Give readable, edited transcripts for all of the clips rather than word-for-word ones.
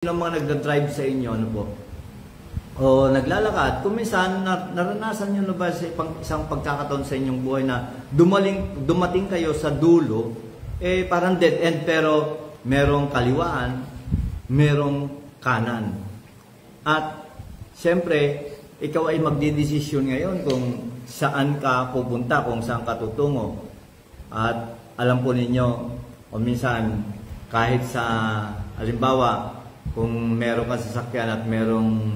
Ng mga nagda-drive sa inyo, ano po, o naglalakad, kung minsan naranasan nyo na ba sa isang pagkakataon sa inyong buhay na dumating kayo sa dulo, parang dead end, pero merong kaliwaan, merong kanan. At siyempre, ikaw ay magdidesisyon ngayon kung saan ka pupunta, kung saan ka tutungo. At alam po ninyo, o minsan, kahit sa, halimbawa, kung meron ka sasakyan at merong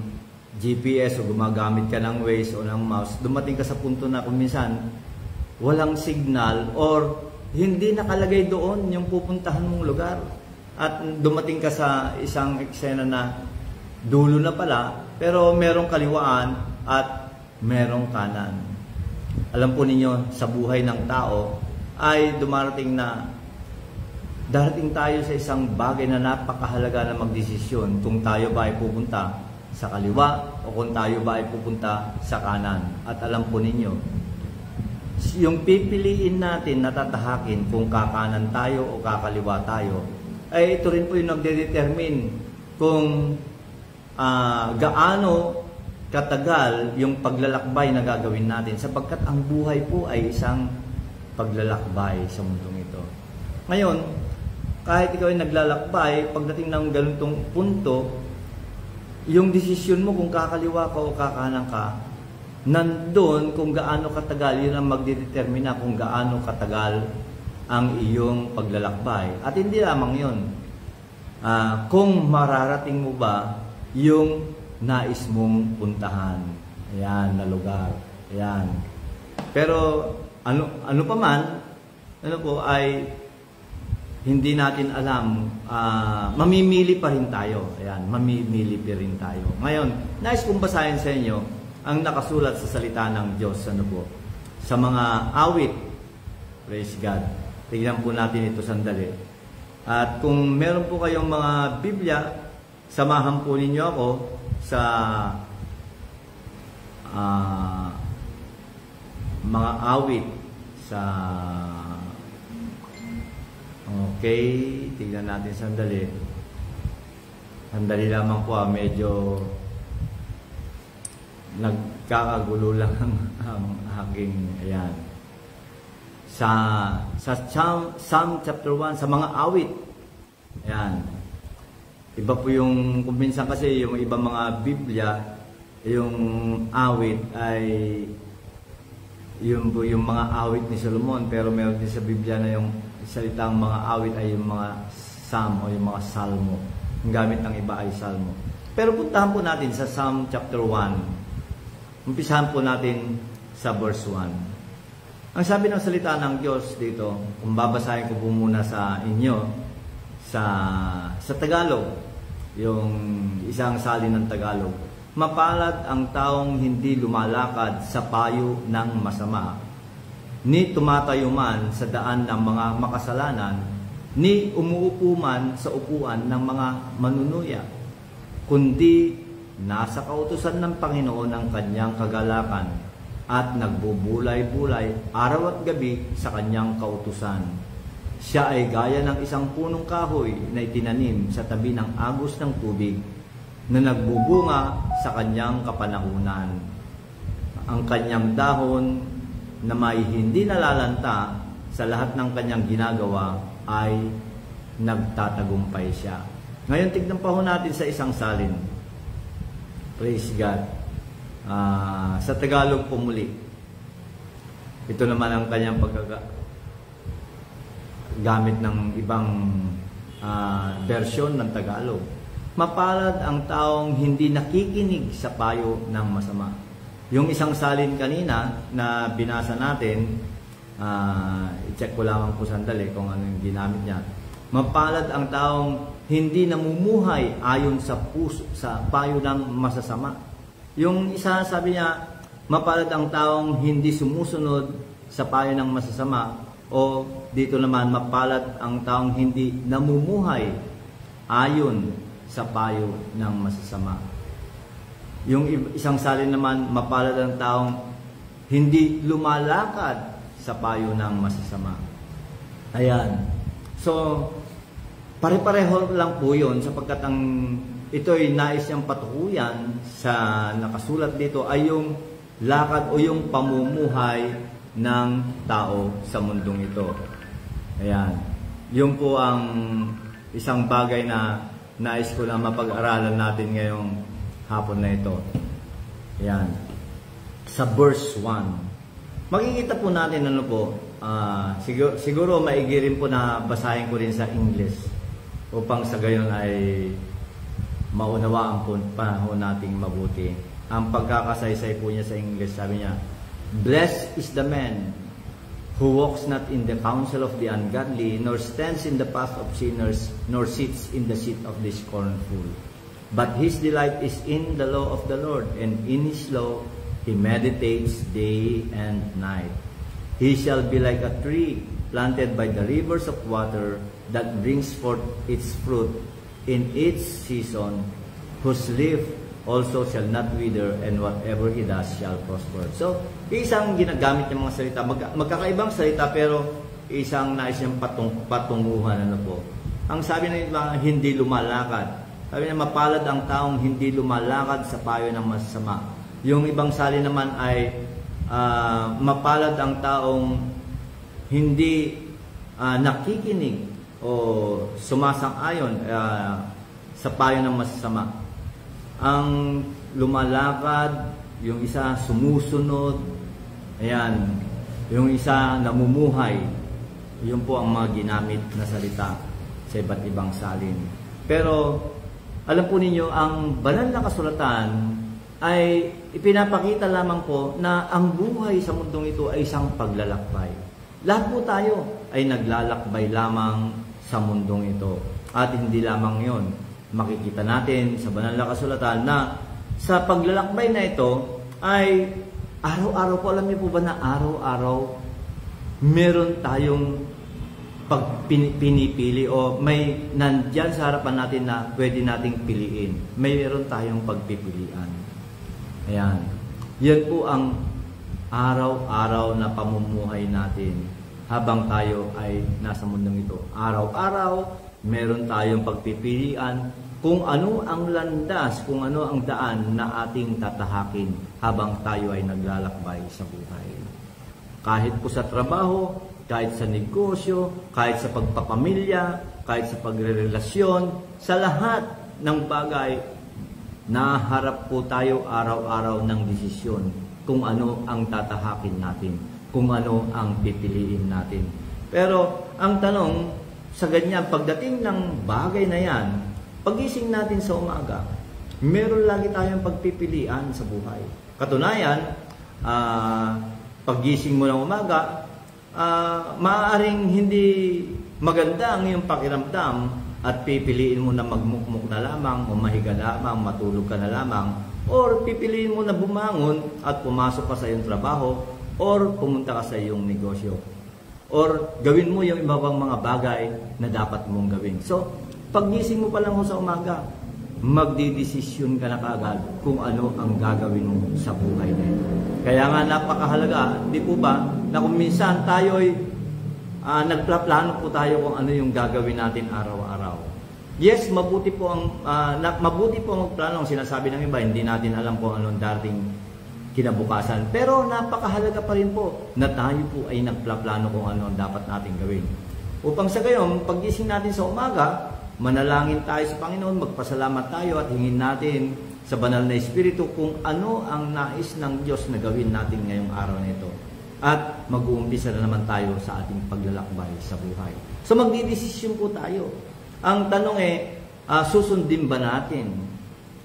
GPS o gumagamit ka ng Waze o ng mouse, dumating ka sa punto na kung minsan walang signal or hindi nakalagay doon yung pupuntahan mong lugar. At dumating ka sa isang eksena na dulo na pala, pero merong kaliwaan at merong kanan. Alam po ninyo, sa buhay ng tao ay darating tayo sa isang bagay na napakahalaga na magdesisyon kung tayo ba ay pupunta sa kaliwa o kung tayo ba ay pupunta sa kanan. At alam po ninyo, yung pipiliin natin na tatahakin kung kakanan tayo o kakaliwa tayo, ay ito rin po yung nagde-determine kung gaano katagal yung paglalakbay na gagawin natin, sapagkat ang buhay po ay isang paglalakbay sa mundong ito. Ngayon, kahit ikaw ay naglalakbay, pagdating ng ganitong punto, yung desisyon mo kung kakaliwa ka o kakanan ka, nandun kung gaano katagal, yun ang magdedetermina kung gaano katagal ang iyong paglalakbay. At hindi lamang yun, kung mararating mo ba yung nais mong puntahan. Ayan, na lugar. Ayan. Pero ano pa man, ay hindi natin alam, mamimili pa rin tayo. Ayan, mamimili pa rin tayo. Ngayon, nais kong basahin sa inyo ang nakasulat sa salita ng Diyos, sa mga awit. Praise God. Tignan po natin ito sandali. At kung meron po kayong mga Biblia, samahan po ninyo ako sa mga awit sa okay, tignan natin sandali. Sandali lamang po, medyo nagkakagulo lang ang aking, ayan. Sa Psalm chapter 1, sa mga awit. Ayan. Iba po yung, kung minsan kasi yung ibang mga Biblia, yung awit ay yung mga awit ni Solomon, pero meron din sa Biblia na yung salitang mga awit ay yung mga psalm o yung mga salmo. Ang gamit ng iba ay salmo. Pero puntahan po natin sa Psalm chapter 1. Umpisahan po natin sa verse 1. Ang sabi ng salita ng Diyos dito, kung babasahin ko po muna sa inyo, sa Tagalog, yung isang salin ng Tagalog. Mapalad ang taong hindi lumalakad sa payo ng masama, ni tumatayo man sa daan ng mga makasalanan, ni umuupo man sa upuan ng mga manunuya, kundi nasa kautusan ng Panginoon ang kanyang kagalakan at nagbubulay-bulay araw at gabi sa kanyang kautusan. Siya ay gaya ng isang punong kahoy na itinanim sa tabi ng agos ng tubig, na nagbubunga sa kanyang kapanahunan. Ang kanyang dahon na may hindi nalalanta sa lahat ng kanyang ginagawa ay nagtatagumpay siya. Ngayon, tignan pa ho natin sa isang salin. Praise God. Sa Tagalog po muli. Ito naman ang kanyang gamit ng ibang version ng Tagalog. Mapalad ang taong hindi nakikinig sa payo ng masama. Yung isang salin kanina na binasa natin, i-check ko lamang po sandali kung ano yung ginamit niya. Mapalad ang taong hindi namumuhay ayon sa payo ng masasama. Yung isa sabi niya, mapalad ang taong hindi sumusunod sa payo ng masasama, o dito naman, mapalad ang taong hindi namumuhay ayon sa payo ng masasama. Yung isang salin naman, mapalad ang taong hindi lumalakad sa payo ng masasama. Ayan. So, pare-pareho lang po yun, sapagkat ang ito'y nais niyang patukuyan sa nakasulat dito ay yung lakad o yung pamumuhay ng tao sa mundong ito. Ayan. Yun po ang isang bagay na nais ko na mapag-aralan natin ngayong hapon na ito. Ayan. Sa verse 1. Makikita po natin ano po, siguro maigi rin po na basahin ko rin sa English upang sa gayon ay maunawaan po panahon nating mabuti. Ang pagkakasaysay po niya sa English, sabi niya, "Blessed is the man who walks not in the counsel of the ungodly, nor stands in the path of sinners, nor sits in the seat of the scornful. But his delight is in the law of the Lord, and in his law he meditates day and night. He shall be like a tree planted by the rivers of water that brings forth its fruit in its season, whose leaf also shall not wither, and whatever he does shall prosper." So, isang ginagamit ng mga salita, magkakaibang salita pero isang nais niyang patunguhan. Ano po? Ang sabi ng iba, hindi lumalakad. Sabi niya, mapalad ang taong hindi lumalakad sa payo ng masama. Yung ibang sali naman ay mapalad ang taong hindi nakikinig o sumasang-ayon sa payo ng masama. Ang lumalakad, yung isa sumusunod, ayan, yung isa namumuhay. Yun po ang mga ginamit na salita sa iba't ibang salin. Pero alam po ninyo, ang banal na kasulatan ay ipinapakita lamang po na ang buhay sa mundong ito ay isang paglalakbay. Lahat po tayo ay naglalakbay lamang sa mundong ito. At hindi lamang yon. Makikita natin sa banal na kasulatan na sa paglalakbay na ito ay araw-araw po, alam niyo po ba na araw-araw meron tayong pinipili o may nandyan sa harapan natin na pwede nating piliin. Mayroon tayong pagpipilian. Ayan. Yan po ang araw-araw na pamumuhay natin habang tayo ay nasa mundong ito. Araw-araw, meron tayong pagpipilian kung ano ang landas, kung ano ang daan na ating tatahakin habang tayo ay naglalakbay sa buhay. Kahit po sa trabaho, kahit sa negosyo, kahit sa pagpapamilya, kahit sa pagrerelasyon, sa lahat ng bagay, naharap po tayo araw-araw ng desisyon kung ano ang tatahakin natin, kung ano ang pipiliin natin. Pero ang tanong, sa ganyan, pagdating ng bagay na yan, pagising natin sa umaga, meron lagi tayong pagpipilian sa buhay. Katunayan, pagising mo ng umaga, maaaring hindi maganda ang iyong pakiramdam at pipiliin mo na magmukmuk na lamang o mahiga lamang, matulog ka na lamang, or pipiliin mo na bumangon at pumasok ka sa iyong trabaho or pumunta ka sa iyong negosyo. Or gawin mo yung iba pang mga bagay na dapat mong gawin. So, paggising mo pa lang sa umaga, magdidesisyon ka na kaagad kung ano ang gagawin mo sa buhay na ito. Kaya nga napakahalaga, di po ba, na kung minsan tayo'y nagplaplano po tayo kung ano yung gagawin natin araw-araw. Yes, mabuti po ang magplano. Ang sinasabi ng iba, hindi natin alam kung anong dating kinabukasan. Pero napakahalaga pa rin po na tayo po ay nagplaplano kung ano ang dapat natin gawin. Upang sa gayon, paggising natin sa umaga, manalangin tayo sa Panginoon, magpasalamat tayo at hingin natin sa banal na Espiritu kung ano ang nais ng Diyos na gawin natin ngayong araw na ito. At mag-uumpisa na naman tayo sa ating paglalakbay sa buhay. So magdidesisyon po tayo. Ang tanong susundin ba natin?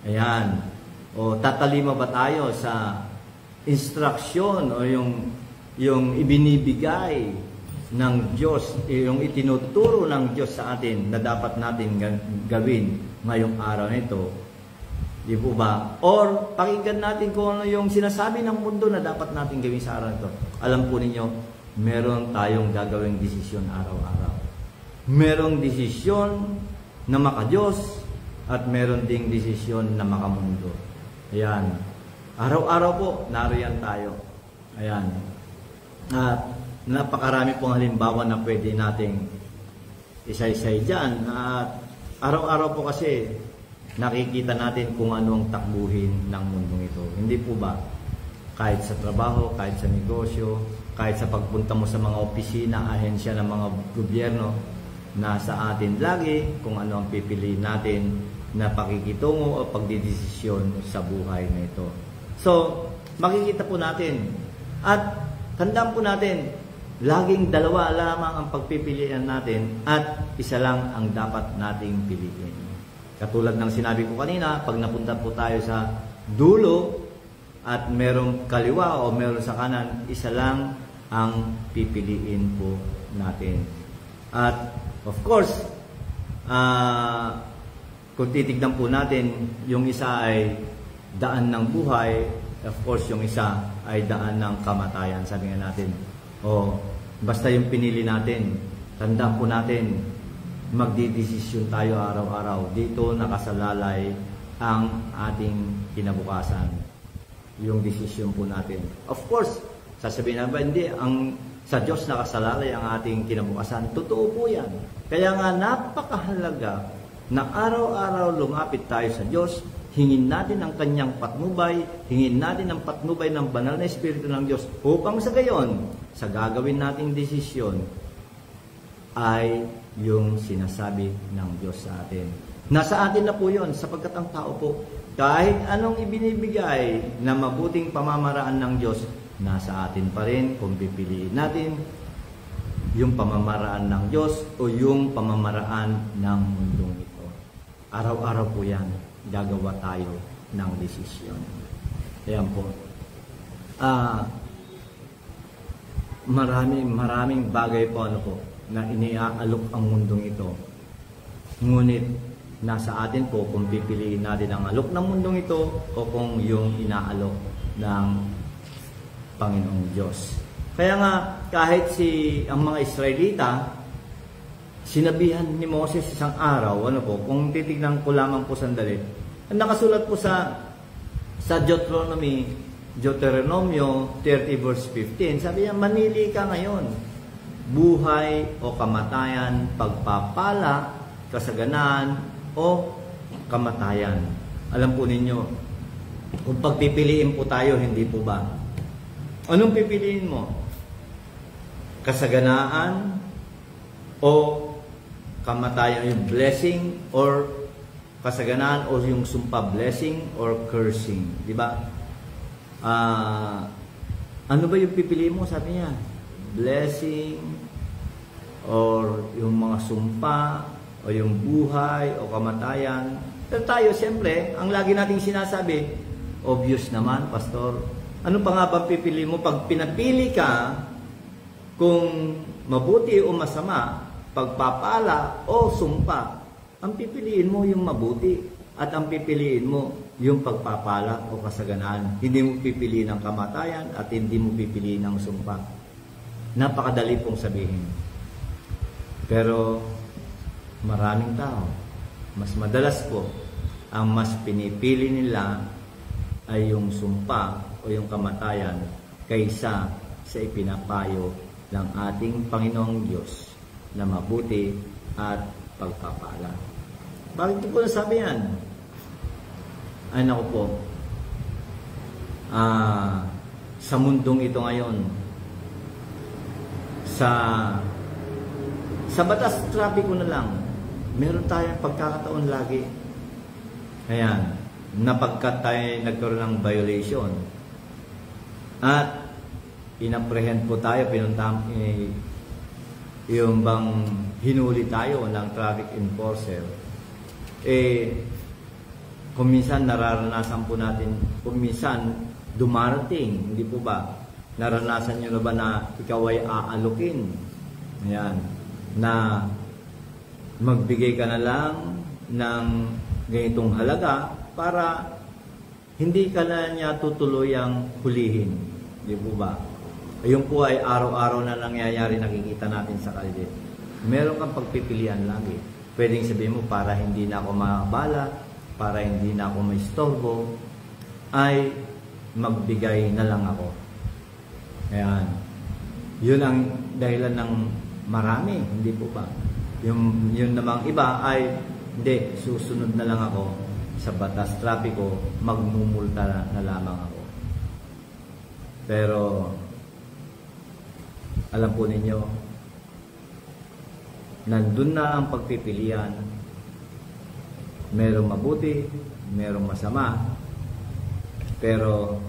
Ayan. O tatalima ba tayo sa instruksyon o yung ibinibigay ng Diyos, yung itinuturo ng Diyos sa atin na dapat natin gawin ngayong araw na ito? Di po ba? Or pakinggan natin kung ano yung sinasabi ng mundo na dapat natin gawin sa araw na ito. Alam po ninyo, meron tayong gagawing desisyon araw-araw. Merong desisyon na maka-Diyos at meron ding desisyon na makamundo. Ayan. Araw-araw po, nariyan tayo. Ayan. At napakarami pong halimbawa na pwede nating isa-isay dyan. At araw-araw po kasi nakikita natin kung ano ang takbuhin ng mundong ito. Hindi po ba? Kahit sa trabaho, kahit sa negosyo, kahit sa pagpunta mo sa mga opisina, ahensya ng mga gobyerno, nasa atin lagi kung ano ang pipiliin natin na pakikitungo o pagdidesisyon sa buhay na ito. So, makikita po natin at tandaan po natin, laging dalawa lamang ang pagpipilian natin at isa lang ang dapat nating piliin. Katulad ng sinabi ko kanina, pag napunta po tayo sa dulo at merong kaliwa o meron sa kanan, isa lang ang pipiliin po natin. At of course, kung titignan po natin, yung isa ay daan ng buhay, of course yung isa ay daan ng kamatayan. Sabi nga natin, basta yung pinili natin, tandaan po natin, magdidesisyon tayo araw-araw. Dito nakasalalay ang ating kinabukasan. Yung desisyon po natin. Of course, sasabihin na ba, hindi, sa Diyos nakasalalay ang ating kinabukasan. Totoo po yan. Kaya nga napakahalaga na araw-araw lumapit tayo sa Diyos, hingin natin ang kanyang patnubay, hingin natin ang patnubay ng banal na Espiritu ng Diyos upang sa gayon, sa gagawin nating desisyon, ay yung sinasabi ng Diyos sa atin. Nasa atin na po yun, sapagkat ang tao po, kahit anong ibinibigay na mabuting pamamaraan ng Diyos, nasa atin pa rin kung pipiliin natin yung pamamaraan ng Diyos o yung pamamaraan ng mundong ito. Araw-araw po yan, gagawa tayo ng desisyon. Ayan po. Maraming bagay po na iniaalok ang mundong ito. Ngunit nasa atin po kung pipiliin natin ang alok ng mundong ito o kung yung inaalok ng Panginoong Diyos. Kaya nga kahit ang mga Israelita, sinabihan ni Moses isang araw, kung titignan ko lamang po sandali, ang nakasulat po sa Deuteronomio 30 verse 15, sabi niya, manili ka ngayon, buhay o kamatayan, pagpapala, kasaganaan, o kamatayan. Alam po ninyo, kung pagpipiliin po tayo, hindi po ba? Anong pipiliin mo? Kasaganaan o kamatayan, yung blessing or kasaganaan o yung sumpa, blessing or cursing, di ba? Ano ba yung pipiliin mo? Sabi niya, blessing or yung mga sumpa o yung buhay o kamatayan. Pero tayo, siyempre, ang lagi nating sinasabi, obvious naman, Pastor. Ano pa nga ba pipili mo? Pag pinapili ka, kung mabuti o masama, pagpapala o sumpa, ang pipiliin mo yung mabuti at ang pipiliin mo yung pagpapala o kasaganaan. Hindi mo pipiliin ang kamatayan at hindi mo pipiliin ang sumpa. Napakadali pong sabihin. Pero maraming tao, mas madalas po, ang mas pinipili nila ay yung sumpa o yung kamatayan kaysa sa ipinapayo ng ating Panginoong Diyos na mabuti at pagpapala. Bakit ko nasabi yan? Ay naku po, sa mundong ito ngayon, sa batas trapiko na lang, meron tayong pagkakataon lagi. Ayan, napagkat tayo nagkaroon ng violation. At inaprehend po tayo, yung bang hinuli tayo ng traffic enforcer. Kung minsan nararanasan po natin, kung minsan dumarating, hindi po ba? Naranasan nyo na ba na ikaw ay aalukin? Ayan, na magbigay ka na lang ng ganitong halaga para hindi ka na niya tutuluyang hulihin. Di po ba? Ayun po ay araw-araw na nangyayari, nakikita natin sa kalye. Meron kang pagpipilian lagi. Pwedeng sabihin mo, para hindi na ako makabala, para hindi na ako maistorbo, ay magbigay na lang ako. Ayan. Yun ang dahilan ng marami, hindi po ba? Yun namang iba ay, hindi, susunod na lang ako sa batas trapiko, magmumulta na lamang ako. Pero alam po ninyo, nandun na ang pagpipilian. Merong mabuti, merong masama, pero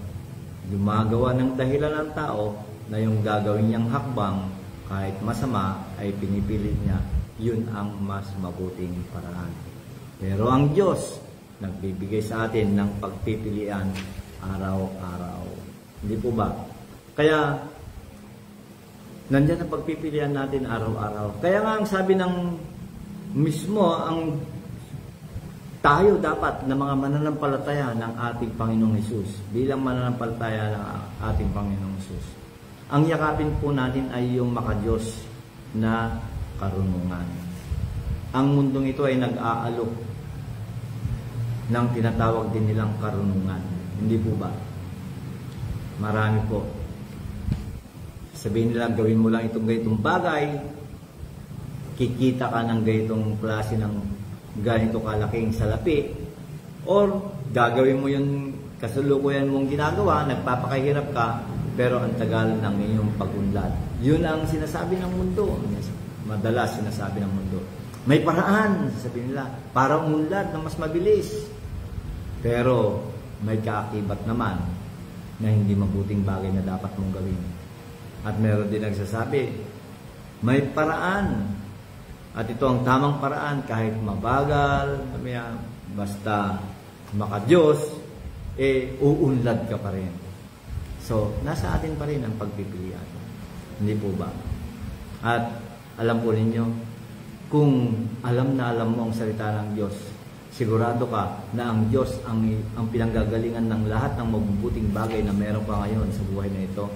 gumagawa ng dahilan ng tao na yung gagawin niyang hakbang kahit masama ay pinipilit niya, yun ang mas mabuting paraan. Pero ang Diyos nagbibigay sa atin ng pagpipilian araw-araw. Hindi po ba? Kaya nandiyan ang pagpipilian natin araw-araw. Kaya nga ang sabi ng mismo, ang tayo dapat na mga mananampalataya ng ating Panginoong Hesus, bilang mananampalataya ng ating Panginoong Hesus, ang yakapin po natin ay yung makadiyos na karunungan. Ang mundong ito ay nag-aalok ng tinatawag din nilang karunungan. Hindi po ba? Marami po. Sabihin nila, gawin mo lang itong ganitong bagay, kikita ka ng ganitong klase ng ganito kalaking salapi, or gagawin mo yung kasalukuyan mong ginagawa, nagpapakahirap ka, pero ang tagal ng iyong pag-unlad. Yun ang sinasabi ng mundo. Madalas sinasabi ng mundo. May paraan, sabihin nila, para umunlad na mas mabilis. Pero may kaakibat naman na hindi mabuting bagay na dapat mong gawin. At meron din nagsasabi, may paraan. At ito ang tamang paraan, kahit mabagal, basta makadiyos, uunlad ka pa rin. So, nasa atin pa rin ang pagpipilian. Hindi po ba? At alam po ninyo, kung alam na alam mo ang salita ng Diyos, sigurado ka na ang Diyos ang pinanggagalingan ng lahat ng mabubuting bagay na meron pa ngayon sa buhay na ito,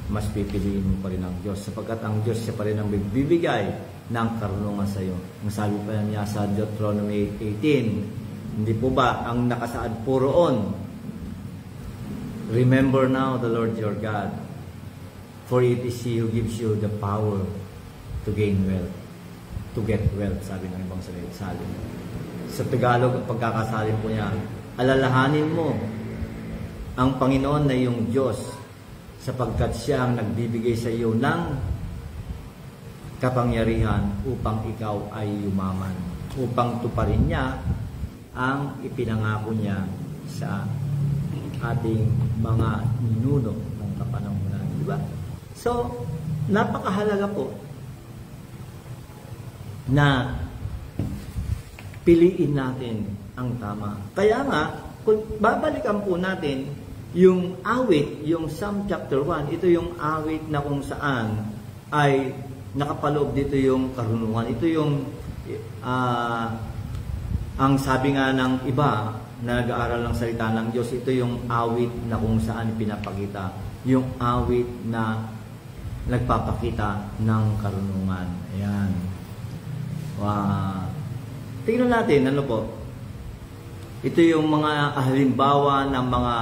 mas pipiliin mo pa rin ang Diyos. Sapagkat ang Diyos siya pa rin ang bibigay ng karunungan sa iyo. Ang sabi pa niya sa Deuteronomy 18, hindi po ba ang nakasaad po roon, remember now the Lord your God, for it is He who gives you the power to gain wealth, to get wealth, sabi ng ibang salin. Sa Tagalog, ang pagkakasalin po niya, alalahanin mo ang Panginoon na iyong Diyos, sapagkat siya ang nagbibigay sa iyo ng kapangyarihan upang ikaw ay yumaman, upang tuparin niya ang ipinangako niya sa ating mga ninuno ng kapanahunan. Diba? So, napakahalaga po na piliin natin ang tama. Kaya nga, kung babalikan po natin yung awit, yung Psalm chapter 1, ito yung awit na kung saan ay nakapaloob dito yung karunungan. Ito yung ang sabi nga ng iba na nag-aaral ng salita ng Diyos, ito yung awit na kung saan pinapakita, yung awit na nagpapakita ng karunungan. Ayan. Tingnan natin, ano po? Ito yung mga halimbawa ng mga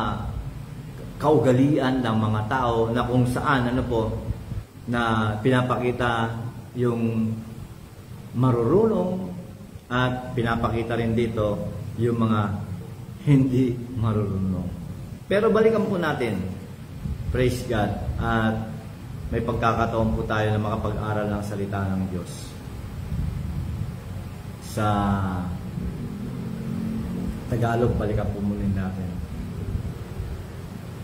kaugalian ng mga tao na kung saan, ano po, na pinapakita yung marurunong at pinapakita rin dito yung mga hindi marunong. Pero balikan po natin, praise God, at may pagkakataon po tayo na makapag-aral ng salita ng Diyos. Sa Tagalog, balikan po muna natin.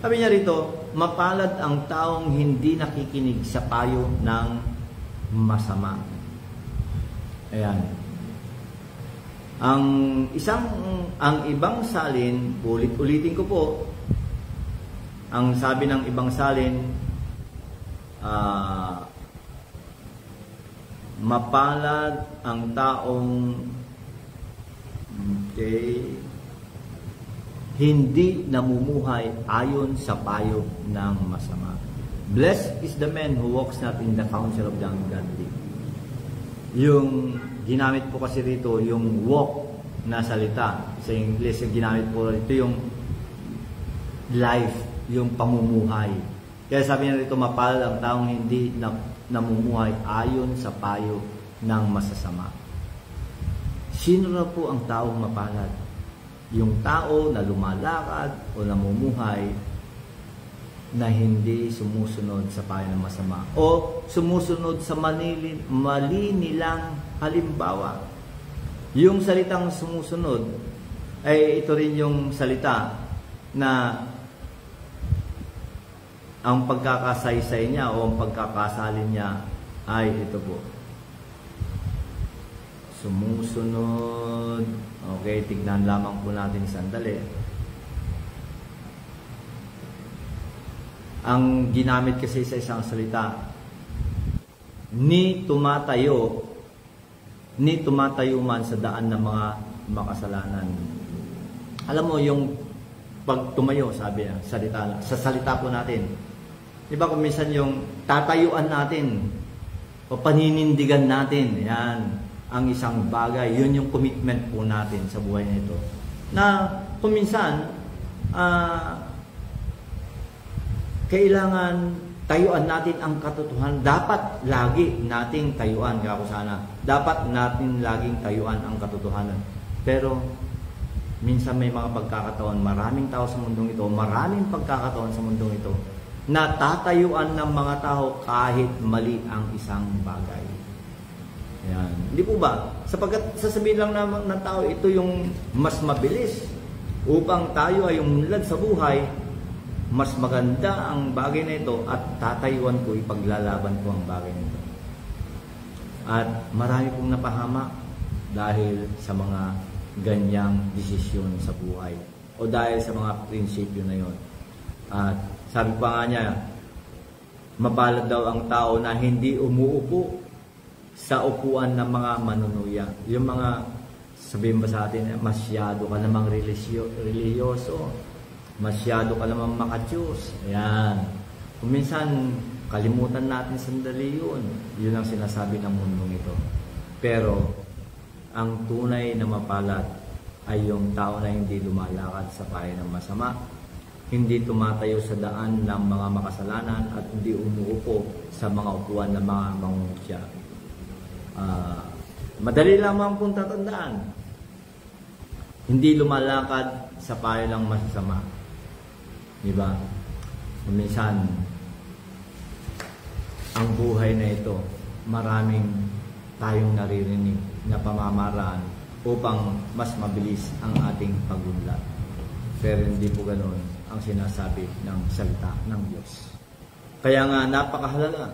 Sabi niya rito, mapalad ang taong hindi nakikinig sa payo ng masama. Ayan. Ang ibang salin, ulit-ulitin ko po, ang sabi ng ibang salin, mapalad ang taong hindi namumuhay ayon sa payo ng masama. Blessed is the man who walks not in the counsel of the ungodly. Yung ginamit po kasi rito, yung walk na salita. Sa English, yung ginamit po rito yung life, yung pamumuhay. Kaya sabi niya rito, mapalad ang taong hindi namumuhay ayon sa payo ng masasama. Sino na po ang taong mapalad? yung tao na lumalakad o namumuhay na hindi sumusunod sa payo ng masama o sumusunod sa mali nilang halimbawa. Yung salitang sumusunod ay ito rin yung salita na ang pagkakasaysay niya o ang pagkakasalin niya ay ito po. Sumusunod. Okay, tignan lamang po natin sandali. Ang ginamit kasi sa isang salita, ni tumatayo man sa daan ng mga makasalanan. Alam mo, yung pag tumayo, sabi niya, sa salita po natin. Di ba kung minsan yung tatayuan natin o paninindigan natin, yan, ang isang bagay, yun yung commitment po natin sa buhay nito. Na kung minsan, kailangan tayuan natin ang katotohanan. Dapat lagi nating tayuan, kako sana. Dapat natin laging tayuan ang katotohanan. Pero minsan may mga pagkakataon, maraming tao sa mundong ito, maraming pagkakataon sa mundong ito, na tatayuan ng mga tao kahit mali ang isang bagay. Yan. Hindi po ba? Sapagkat sasabihin lang naman ng tao, ito yung mas mabilis upang tayo ay umunlad sa buhay. Mas maganda ang bagay na ito at tatayuan ko, ipaglalaban ko ang bagay na ito. At marami pong napahamak dahil sa mga ganyang desisyon sa buhay o dahil sa mga prinsipyo na yon. At sabi pa nga niya, mapalad daw ang tao na hindi umuupo sa upuan ng mga manunuya. Yung mga, sabihin ba sa atin, masyado ka namang religyoso, masyado ka namang makatiyos. Ayan. Kung minsan, kalimutan natin sandali yun. Yun ang sinasabi ng mundong ito. Pero, ang tunay na mapalad ay yung tao na hindi lumalakad sa payo ng masama, hindi tumatayo sa daan ng mga makasalanan at hindi umuupo sa mga upuan ng mga mangungutya. Madali lamang pong tatandaan. Hindi lumalakad sa payo ng masasama. Diba? Minsan, ang buhay na ito, maraming tayong naririnig na pamamaraan upang mas mabilis ang ating pagunlad. Pero hindi po ganoon ang sinasabi ng salita ng Diyos. Kaya nga napakahalaga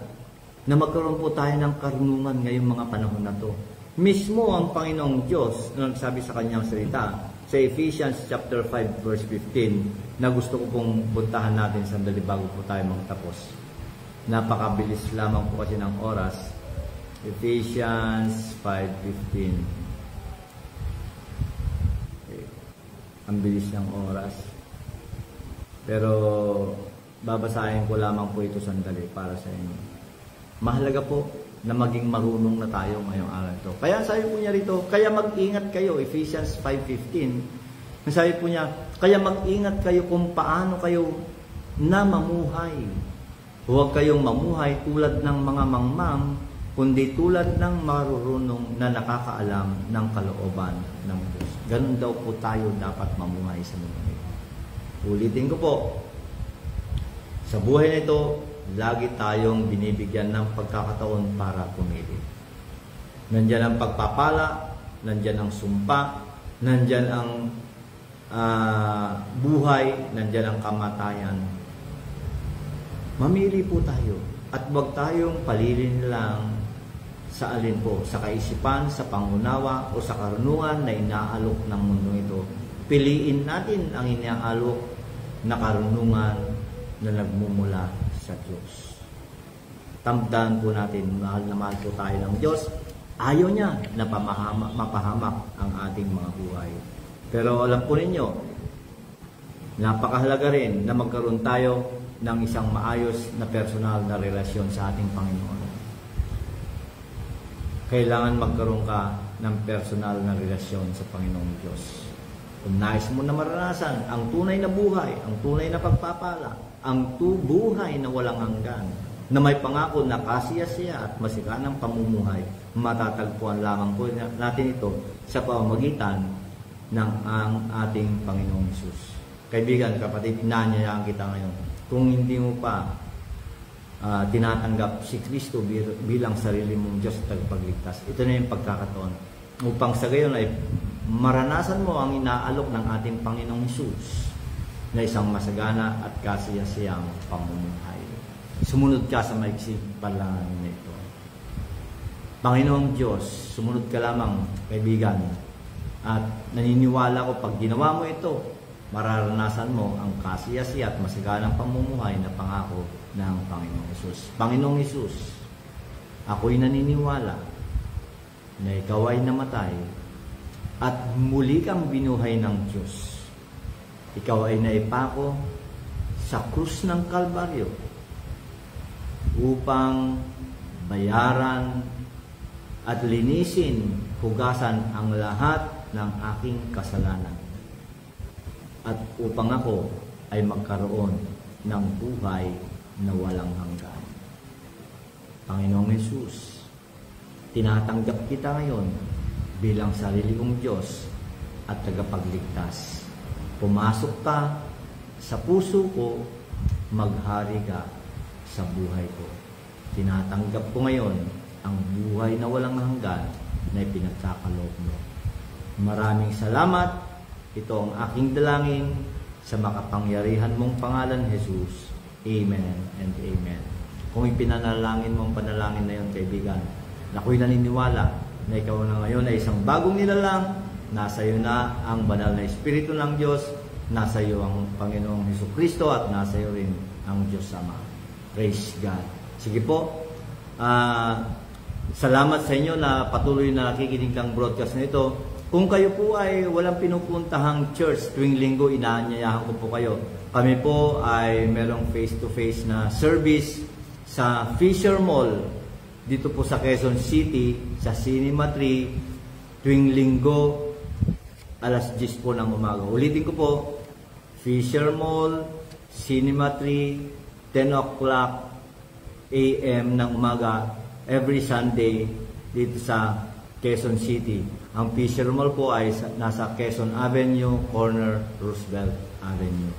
na magkaroon po tayo ng karunungan ngayong mga panahon na to. Mismo ang Panginoong Diyos na nagsabi sa kanyang salita sa Ephesians chapter 5 verse 15 na gusto ko pong puntahan natin sandali bago po tayo magtapos. Napakabilis lamang po kasi ng oras. Ephesians 5:15. Okay. Ang bilis ng oras. Pero babasahin ko lamang po ito sandali para sa inyo. Mahalaga po na maging marunong na tayo ngayong araw ito. Kaya sabi po niya rito, kaya mag-ingat kayo, Ephesians 5:15. Sabi po niya, kaya mag-ingat kayo kung paano kayo na mamuhay. Huwag kayong mamuhay tulad ng mga mangmang, kundi tulad ng marurunong na nakakaalam ng kalooban ng Diyos. Ganun daw po tayo dapat mamuhay sa mundo ito. Ulitin ko po, sa buhay na ito, lagi tayong binibigyan ng pagkakataon para pumili. Nandyan ang pagpapala, nandyan ang sumpa, nandyan ang buhay, nandyan ang kamatayan. Mamili po tayo at huwag tayong palilin lang sa alin po, sa kaisipan, sa pangunawa o sa karunungan na inaalok ng mundo ito. Piliin natin ang inaalok na karunungan na nagmumula sa Diyos. Tandaan po natin, mahal na mahal po tayo ng Diyos. Ayaw niya na mapahamak ang ating mga buhay. Pero alam po ninyo, napakahalaga rin na magkaroon tayo ng isang maayos na personal na relasyon sa ating Panginoon. Kailangan magkaroon ka ng personal na relasyon sa Panginoong Diyos. Kung nais mo na maranasan ang tunay na buhay, ang tunay na pagpapala, ang buhay na walang hanggan, na may pangako na kasiyasiya at masikanang pamumuhay, matatagpuan lamang po natin ito sa pamamagitan ng ang ating Panginoong Hesus. Kaibigan, kapatid, inanyayaan kita ngayon. Kung hindi mo pa tinatanggap si Kristo bilang sarili mong Diyos at tagapagligtas, ito na yung pagkakataon. Upang sa gayon ay maranasan mo ang inaalok ng ating Panginoong Hesus na isang masagana at kasiyasiyang pamumuhay. Sumunod ka sa maiksing panalangin na ito. Panginoong Diyos, sumunod ka lamang, kaibigan, at naniniwala ko pag ginawa mo ito, mararanasan mo ang kasiyasiya at masaganang pamumuhay na pangako ng Panginoong Hesus. Panginoong Hesus, ako'y naniniwala na ikaw ay namatay at muli kang binuhay ng Diyos. Ikaw ay naipako sa krus ng Kalbaryo upang bayaran at linisin, hugasan ang lahat ng aking kasalanan at upang ako ay magkaroon ng buhay na walang hanggan. Panginoong Hesus, tinatanggap kita ngayon bilang sarili kong Diyos at tagapagligtas. Pumasok ka sa puso ko, maghari ka sa buhay ko. Tinatanggap ko ngayon ang buhay na walang hanggan na ipinagkakaloob mo. Maraming salamat. Ito ang aking dalangin sa makapangyarihan mong pangalan, Jesus. Amen and amen. Kung ipinanalangin mong panalangin na yun, kaibigan, ako'y naniniwala na ikaw na ngayon ay isang bagong nilalang. Nasa iyo na ang banal na Espiritu ng Diyos, nasa iyo ang Panginoong Hesukristo at nasa iyo rin ang Diyos Ama. Praise God. Sige po, salamat sa inyo na patuloy na nakikinig ng broadcast na ito. Kung kayo po ay walang pinupuntahang church tuwing linggo, inaanyayahan ko po kayo. Kami po ay merong face-to-face na service sa Fisher Mall, dito po sa Quezon City, sa Cinema 3, tuwing linggo, alas 10 po ng umaga. Ulitin ko po, Fisher Mall, Cinema 3, 10 o'clock a.m. ng umaga, every Sunday, dito sa Quezon City. Ang Fisher Mall po ay nasa Quezon Avenue, corner Roosevelt Avenue.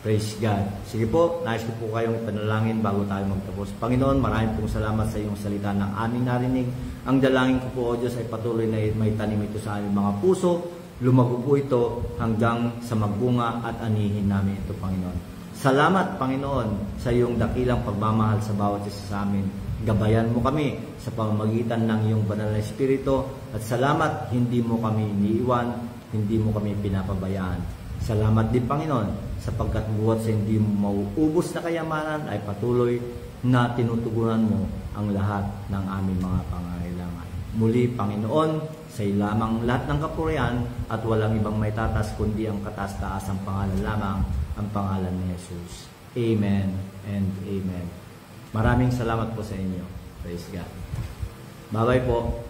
Praise God. Sige po, nais ko po kayong ipanalangin bago tayo magtapos. Panginoon, maraming pong salamat sa iyong salita ng aming narinig. Ang dalangin ko po, O Diyos, ay patuloy na may tanim ito sa aming mga puso. Lumago po ito hanggang sa magbunga at anihin namin ito, Panginoon. Salamat, Panginoon, sa iyong dakilang pagmamahal sa bawat isa sa amin. Gabayan mo kami sa pamamagitan ng iyong banal na Espiritu. At salamat, hindi mo kami iniiwan, hindi mo kami pinapabayaan. Salamat din, Panginoon, sapagkat buhat sa hindi mo mauubos na kayamanan ay patuloy na tinutugunan mo ang lahat ng aming mga pangangailangan. Muli, Panginoon, sa iyo lamang lahat ng kapurihan at walang ibang may tatas kundi ang kataas-taasang pangalan lamang, ang pangalan ni Jesus. Amen and amen. Maraming salamat po sa inyo. Praise God. Bye-bye po.